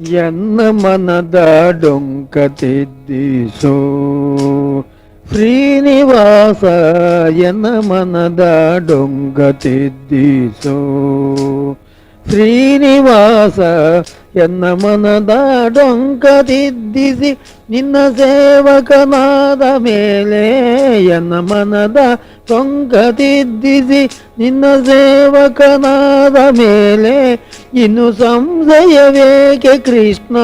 ಎನ್ನ ಮನದ ಡೊಂಕ ತಿದ್ದಿಸೋ ಶ್ರೀನಿವಾಸ, ಎನ್ನ ಮನದ ಡೊಂಕ ತಿದ್ದಿಸೋ ಶ್ರೀನಿವಾಸ, ಎನ್ನ ಮನದ ಡೊಂಕ ತಿದ್ದಿಸಿ ನಿನ್ನ ಸೇವಕನಾದ ಮೇಲೆ, ಎನ್ನ ಮನದ ಡೊಂಕ ತಿದ್ದಿಸಿ ನಿನ್ನ ಸೇವಕನಾದ ಮೇಲೆ, ಇನ್ನು ಸಂಶಯವೇಕೆ ಕೃಷ್ಣ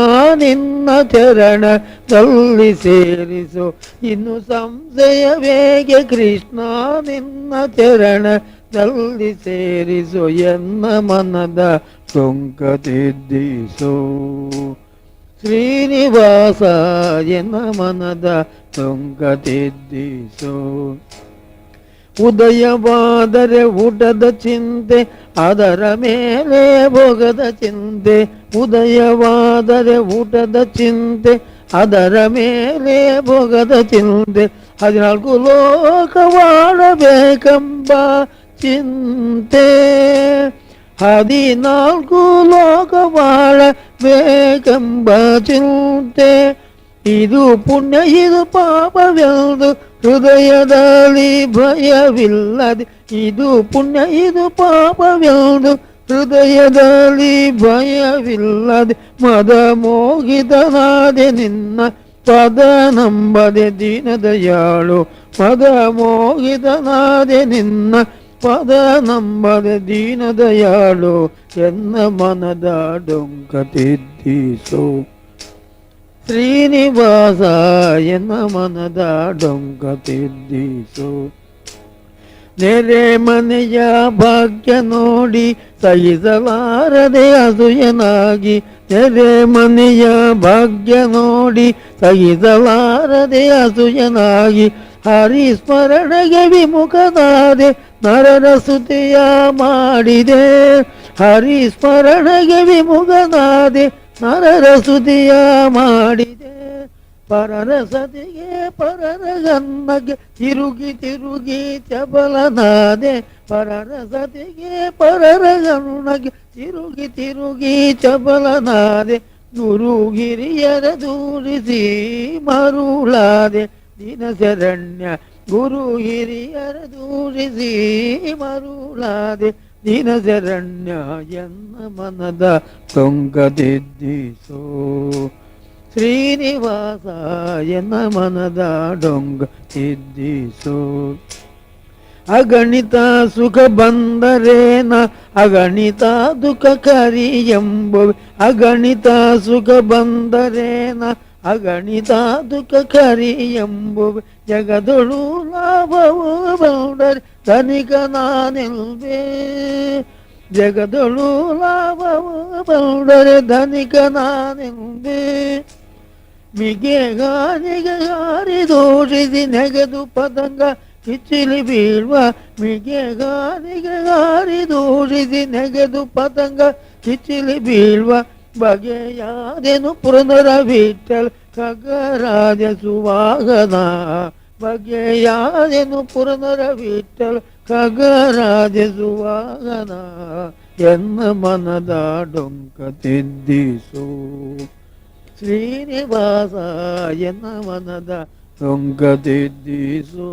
ನಿನ್ನ ಚರಣದಲ್ಲಿ ಸೇರಿಸು, ಇನ್ನು ಸಂಶಯವೇಕೆ ಕೃಷ್ಣ ನಿನ್ನ ಚರಣದಲ್ಲಿ ಸೇರಿಸು, ಎನ್ನ ಮನದ ಡೊಂಕ ತಿದ್ದಿಸು ಶ್ರೀನಿವಾಸ, ಎನ್ನ ಮನದ ಡೊಂಕ ತಿದ್ದಿಸು. ಉದಯವಾದರೆ ಊಟದ ಚಿಂತೆ, ಅದರ ಮೇಲೆ ಭೋಗದ ಚಿಂತೆ, ಉದಯವಾದರೆ ಊಟದ ಚಿಂತೆ, ಅದರ ಮೇಲೆ ಭೋಗದ ಚಿಂತೆ, 14 ಲೋಕವಾಡಬೇಕೆಂಬ ಚಿಂತೆ, 14 ಲೋಕವಾಡಬೇಕೆಂಬ ಚಿಂತೆ, ಇದು ಪುಣ್ಯ ಇದು ಪಾಪವೆಂದು ಹೃದಯದಲ್ಲಿ ಭಯವಿಲ್ಲದೆ, ಇದು ಪುಣ್ಯ ಇದು ಪಾಪವೆಂದು ಹೃದಯದಲ್ಲಿ ಭಯವಿಲ್ಲದೆ, ಮದ ಮೋಹಿತನಾದೆ ನಿನ್ನ ಪದ ನಂಬದೆ ದೀನದಯಾಳು, ಮದ ಮೋಹಿತನಾದೆ ನಿನ್ನ ಪದ ನಂಬದೆ ದೀನದಯಾಳು, ಎನ್ನ ಮನದ ಡೊಂಕ ತಿದ್ದಿಸೋ ಶ್ರೀನಿವಾಸ, ಎನ್ನ ಮನದ ಡೊಂಕ ತಿದ್ದಿಸು. ನೆರೆ ಮನೆಯ ಭಾಗ್ಯ ನೋಡಿ ಸಹಿಸಲಾರದೆ ಅಸೂಯನಾಗಿ, ನೆರೆ ಮನೆಯ ಭಾಗ್ಯ ನೋಡಿ ಸಹಿಸಲಾರದೆ ಅಸೂಯನಾಗಿ, ಹರಿಸ್ಮರಣೆಗೆ ವಿಮುಖನಾದೆ ನರರ ಸ್ತುತಿಯ ಮಾಡಿದೆ, ಹರಿಸ್ಮರಣೆಗೆ ವಿಮುಖನಾದೆ ನರರ ಸ್ತುತಿಯ ಮಾಡಿದೆ, ಪರರ ಸತಿಗೆ ಪರರ ಗನ್ನಗೆ ತಿರುಗಿ ತಿರುಗಿ ಚಬಲನಾದೆ, ಪರರ ಸತಿಗೆ ಪರರ ಗನ್ನಗೆ ತಿರುಗಿ ತಿರುಗಿ ಚಬಲನಾದೆ, ಗುರು ಹಿರಿಯರ ದೂರಿಸಿ ಮರುಳಾದೆ ದಿನ ಶರಣ್ಯ, ಗುರು ಹಿರಿಯರ ದೂರಿಸಿ ಮರುಳಾದೆ ದಿನ ಶರಣ್ಯ, ಎನ್ನ ಮನದ ಡೊಂಕ ತಿದ್ದಿಸೋ ಶ್ರೀನಿವಾಸ, ಎನ್ನ ಮನದ ಡೊಂಕ ತಿದ್ದಿಸೋ. ಅಗಣಿತ ಸುಖ ಬಂದರೇನ ಅಗಣಿತ ದುಃಖ ಕರಿ ಎಂಬುವೆ, ಅಗಣಿತ ಸುಖ ಬಂದರೇನ ಅಗಣಿತ ದುಃಖ ಕರಿ ಎಂಬುವೆ, ಜಗದೊಳು ಲಾಭವು ಬಂದರೆ ಧನಿಕ ನಾನೆಲ್ವೇ, ಜಗದೊಳು ಲಾಭವು ಬಂದರೆ ಧನಿಕ ನಾನೆಂಬೆ, ಮಿಗೆಗಾನಿಗೆ ಹಾರಿದೋಷಿಸಿ ನೆಗೆದು ಪತಂಗ ಕಿಚ್ಚಿಲಿ ಬೀಳುವ, ಮಿಗೆಗಾನಿಗೆ ಹಾರಿದೋಷಿಸಿ ನೆಗೆದು ಪತಂಗ ಕಿಚ್ಚಿಲಿ ಬೀಳುವ, ಬಗೆಯಾದೆನು ಪುರಂದರ ವಿಠ್ಠಲ ಖಗರಾಜ ಸುವಾಗನ, ಬಗೆಯಾದೆನು ಪುರಂದರ ವಿಠ್ಠಲ ಖಗರಾಜ ಸುವಾಗನ, ಎನ್ನ ಮನದ ಡೊಂಕ ತಿದ್ದಿಸು ಶ್ರೀನಿವಾಸ, ಎನ್ನ ಮನದ ಡೊಂಕ ತಿದ್ದಿಸು.